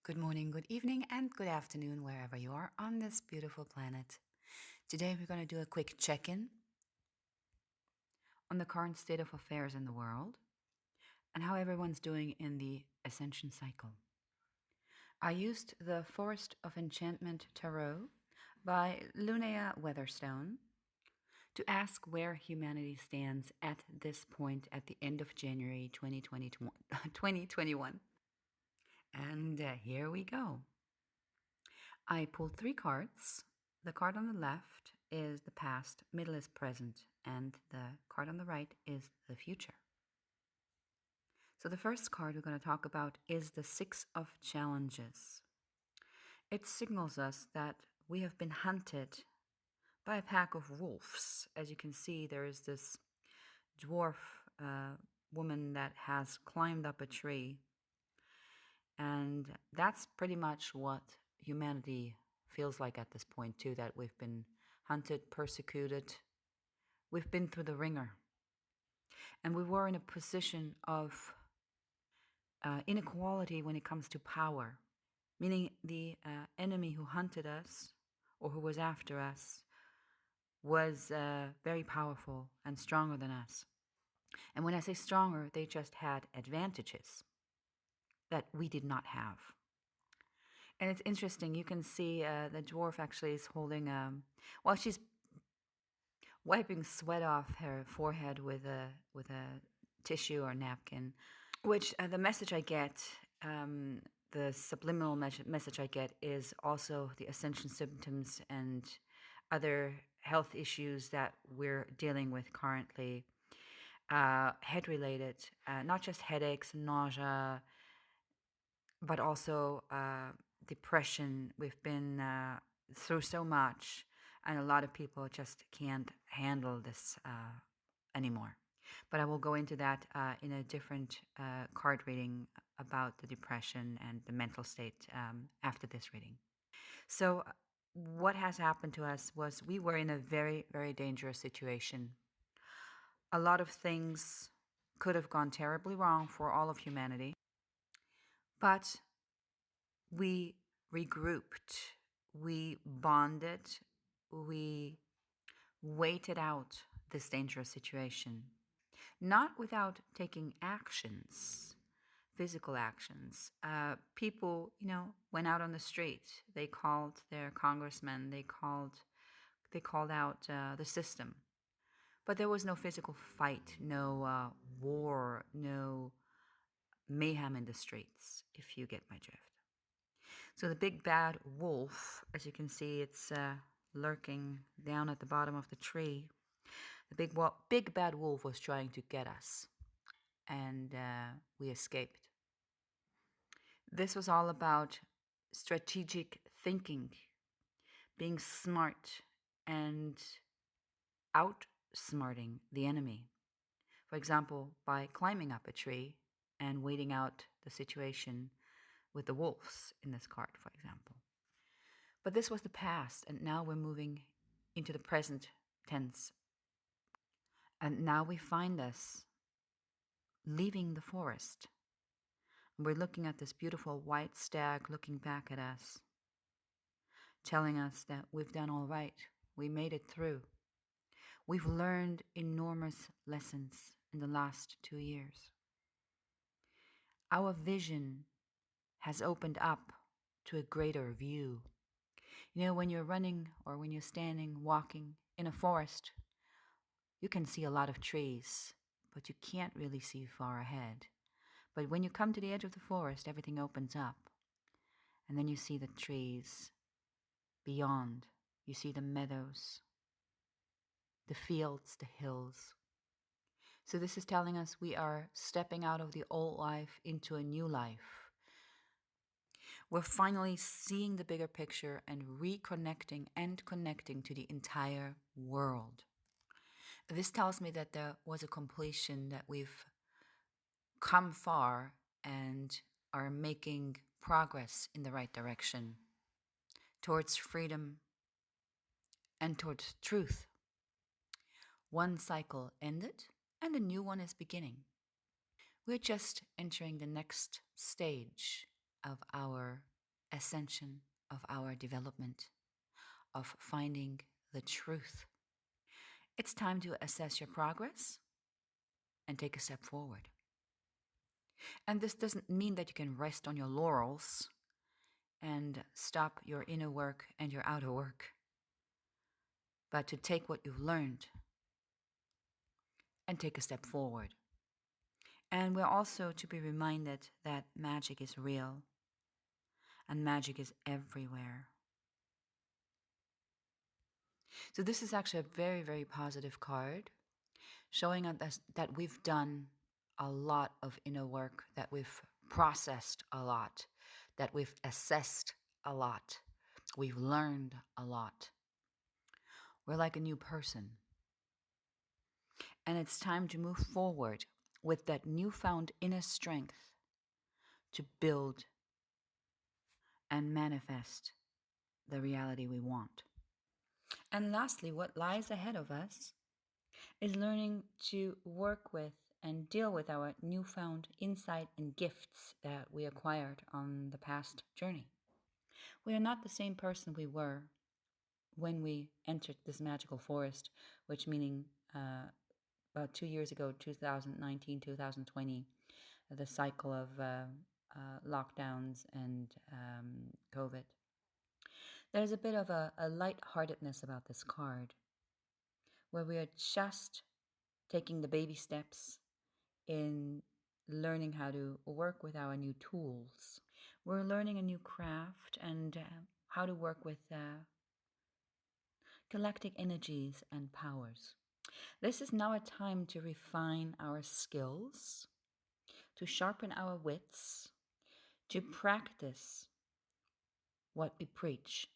Good morning, good evening, and good afternoon, wherever you are on this beautiful planet. Today, we're going to do a quick check in on the current state of affairs in the world and how everyone's doing in the Ascension cycle. I used the Forest of Enchantment Tarot by Lunea Weatherstone to ask where humanity stands at this point at the end of January 2021. And here we go. I pulled 3 cards. The card on the left is the past, middle is present, and the card on the right is the future. So the first card we're going to talk about is the 6 of Challenges. It signals us that we have been hunted by a pack of wolves. As you can see, there is this dwarf woman that has climbed up a tree. And that's pretty much what humanity feels like at this point too, that we've been hunted, persecuted. We've been through the ringer. And we were in a position of inequality when it comes to power, meaning the enemy who hunted us or who was after us was very powerful and stronger than us. And when I say stronger, they just had advantages that we did not have. And it's interesting, you can see the dwarf actually is holding, she's wiping sweat off her forehead with a tissue or napkin, which the message I get, the subliminal message I get is also the Ascension symptoms and other health issues that we're dealing with currently, head related, not just headaches, nausea, but also depression. We've been through so much, and a lot of people just can't handle this anymore. But I will go into that in a different card reading about the depression and the mental state after this reading. So, what has happened to us was we were in a very, very dangerous situation. A lot of things could have gone terribly wrong for all of humanity, but we regrouped, we bonded, we waited out this dangerous situation, not without taking actions, physical actions. People, went out on the street. They called their congressmen. They called out the system. But there was no physical fight, no war, no mayhem in the streets, if you get my drift. So the big bad wolf, as you can see, it's lurking down at the bottom of the tree. The big bad wolf was trying to get us, and we escaped. This was all about strategic thinking, being smart, and outsmarting the enemy. For example, by climbing up a tree and waiting out the situation with the wolves in this card, for example. But this was the past, and now we're moving into the present tense. And now we find us leaving the forest. We're looking at this beautiful white stag looking back at us, telling us that we've done all right. We made it through. We've learned enormous lessons in the last 2 years. Our vision has opened up to a greater view. When you're running or when you're standing, walking in a forest, you can see a lot of trees, but you can't really see far ahead. But when you come to the edge of the forest, everything opens up. And then you see the trees beyond. You see the meadows, the fields, the hills. So this is telling us we are stepping out of the old life into a new life. We're finally seeing the bigger picture and reconnecting and connecting to the entire world. This tells me that there was a completion, that we've come far and are making progress in the right direction towards freedom and towards truth. One cycle ended and a new one is beginning. We're just entering the next stage of our ascension of our development, of finding the truth. It's time to assess your progress and take a step forward. And this doesn't mean that you can rest on your laurels and stop your inner work and your outer work, but to take what you've learned and take a step forward. And we're also to be reminded that magic is real and magic is everywhere. So, this is actually a very, very positive card showing us that we've done a lot of inner work, that we've processed a lot, that we've assessed a lot, we've learned a lot. We're like a new person. And it's time to move forward with that newfound inner strength to build and manifest the reality we want. And lastly, what lies ahead of us is learning to work with and deal with our newfound insight and gifts that we acquired on the past journey. We are not the same person we were when we entered this magical forest, which meaning about 2 years ago, 2019, 2020, the cycle of lockdowns and COVID. There's a bit of a lightheartedness about this card, where we are just taking the baby steps in learning how to work with our new tools. We're learning a new craft and how to work with galactic energies and powers. This is now a time to refine our skills, to sharpen our wits, to practice what we preach.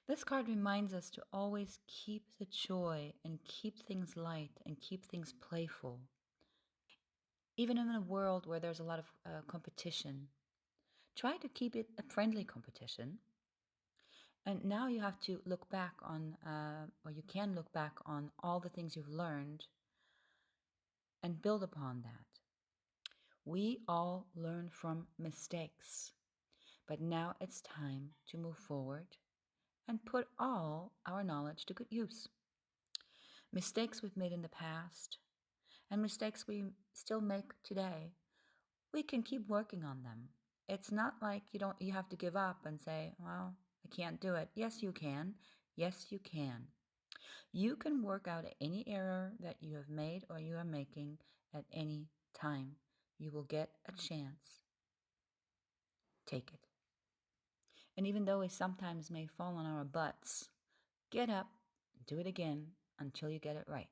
This card reminds us to always keep the joy and keep things light and keep things playful. Even in a world where there's a lot of competition, try to keep it a friendly competition. And now you have to look back on, or you can look back on all the things you've learned and build upon that. We all learn from mistakes, but now it's time to move forward and put all our knowledge to good use. Mistakes we've made in the past and mistakes we still make today, we can keep working on them. It's not like you have to give up and say, well, I can't do it. Yes, you can. Yes, you can. You can work out any error that you have made or you are making at any time. You will get a chance. Take it. And even though we sometimes may fall on our butts, get up and do it again until you get it right.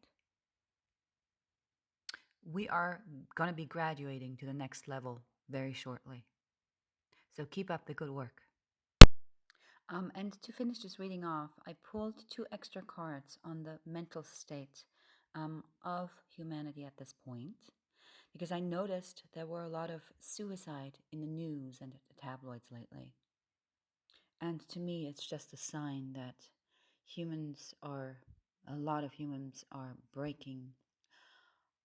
We are going to be graduating to the next level very shortly. So keep up the good work. And to finish this reading off, I pulled 2 extra cards on the mental state of humanity at this point, because I noticed there were a lot of suicide in the news and the tabloids lately. And to me, it's just a sign that a lot of humans are breaking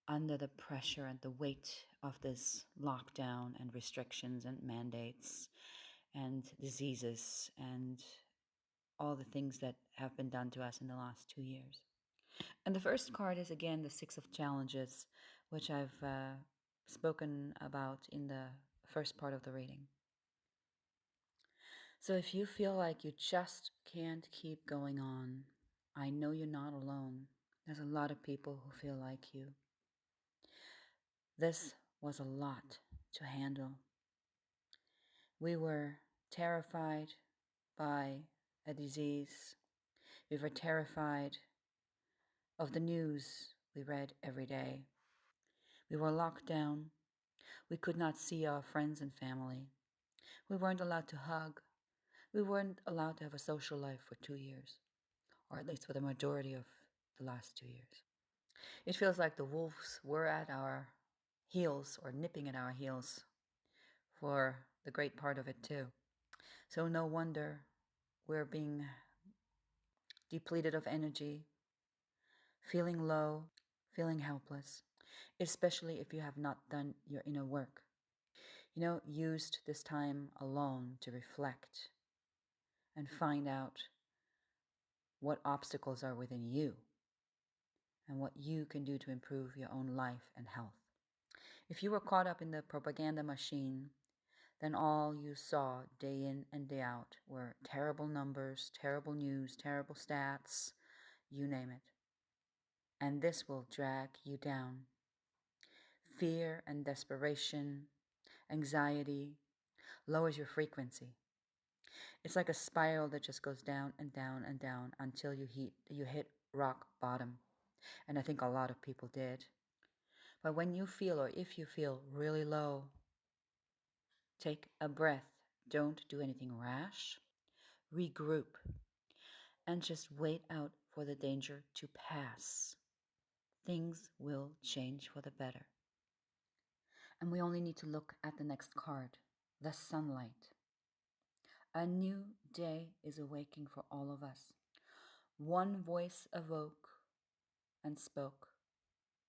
under the pressure and the weight of this lockdown and restrictions and mandates and diseases and all the things that have been done to us in the last 2 years. And the first card is again the 6 of Challenges, which I've spoken about in the first part of the reading. So if you feel like you just can't keep going on, I know you're not alone. There's a lot of people who feel like you. This was a lot to handle. We were terrified by a disease. We were terrified of the news we read every day. We were locked down. We could not see our friends and family. We weren't allowed to hug. We weren't allowed to have a social life for 2 years, or at least for the majority of the last 2 years. It feels like the wolves were at our heels or nipping at our heels for the great part of it too. So no wonder we're being depleted of energy, feeling low, feeling helpless, especially if you have not done your inner work. Used this time alone to reflect and find out what obstacles are within you and what you can do to improve your own life and health. If you were caught up in the propaganda machine, then all you saw day in and day out were terrible numbers, terrible news, terrible stats, you name it. And this will drag you down. Fear and desperation, anxiety, lowers your frequency. It's like a spiral that just goes down and down and down until you hit rock bottom. And I think a lot of people did. But when you feel, or if you feel really low, take a breath. Don't do anything rash. Regroup and just wait out for the danger to pass. Things will change for the better. And we only need to look at the next card, the sunlight. A new day is awaking for all of us. One voice awoke and spoke,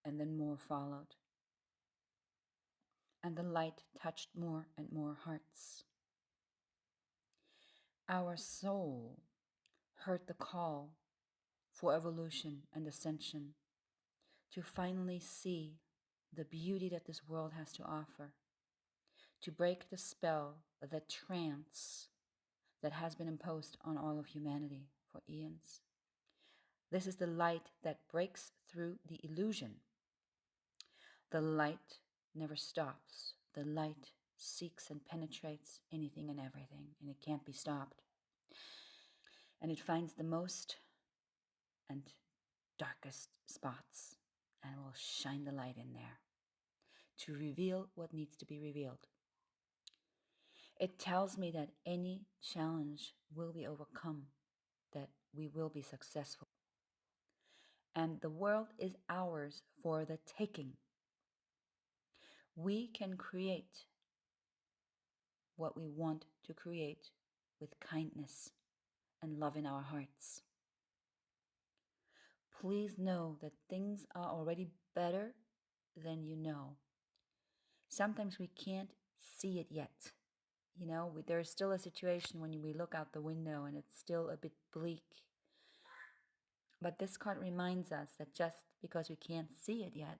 and then more followed. And the light touched more and more hearts. Our soul heard the call for evolution and ascension, to finally see the beauty that this world has to offer, to break the spell, the trance that has been imposed on all of humanity for eons. This is the light that breaks through the illusion. The light never stops. The light seeks and penetrates anything and everything, and it can't be stopped. And it finds the most and darkest spots and will shine the light in there to reveal what needs to be revealed. It tells me that any challenge will be overcome, that we will be successful. And the world is ours for the taking. We can create what we want to create with kindness and love in our hearts. Please know that things are already better than you know. Sometimes we can't see it yet. There's still a situation when we look out the window and it's still a bit bleak. But this card reminds us that just because we can't see it yet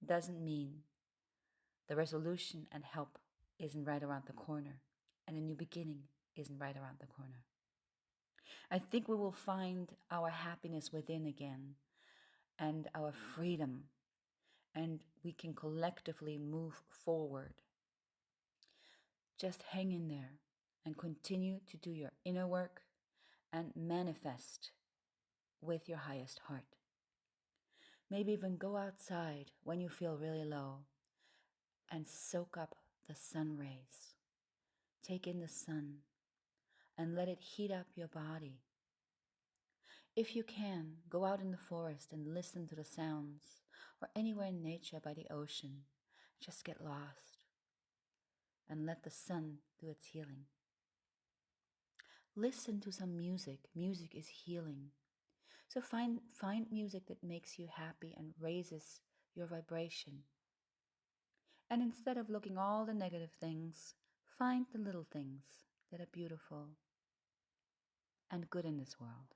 doesn't mean the resolution and help isn't right around the corner, and a new beginning isn't right around the corner. I think we will find our happiness within again and our freedom, and we can collectively move forward. Just hang in there and continue to do your inner work and manifest with your highest heart. Maybe even go outside when you feel really low and soak up the sun rays. Take in the sun and let it heat up your body. If you can, go out in the forest and listen to the sounds, or anywhere in nature by the ocean. Just get lost and let the sun do its healing. Listen to some music. Music is healing. So find music that makes you happy and raises your vibration. And instead of looking all the negative things, find the little things that are beautiful and good in this world.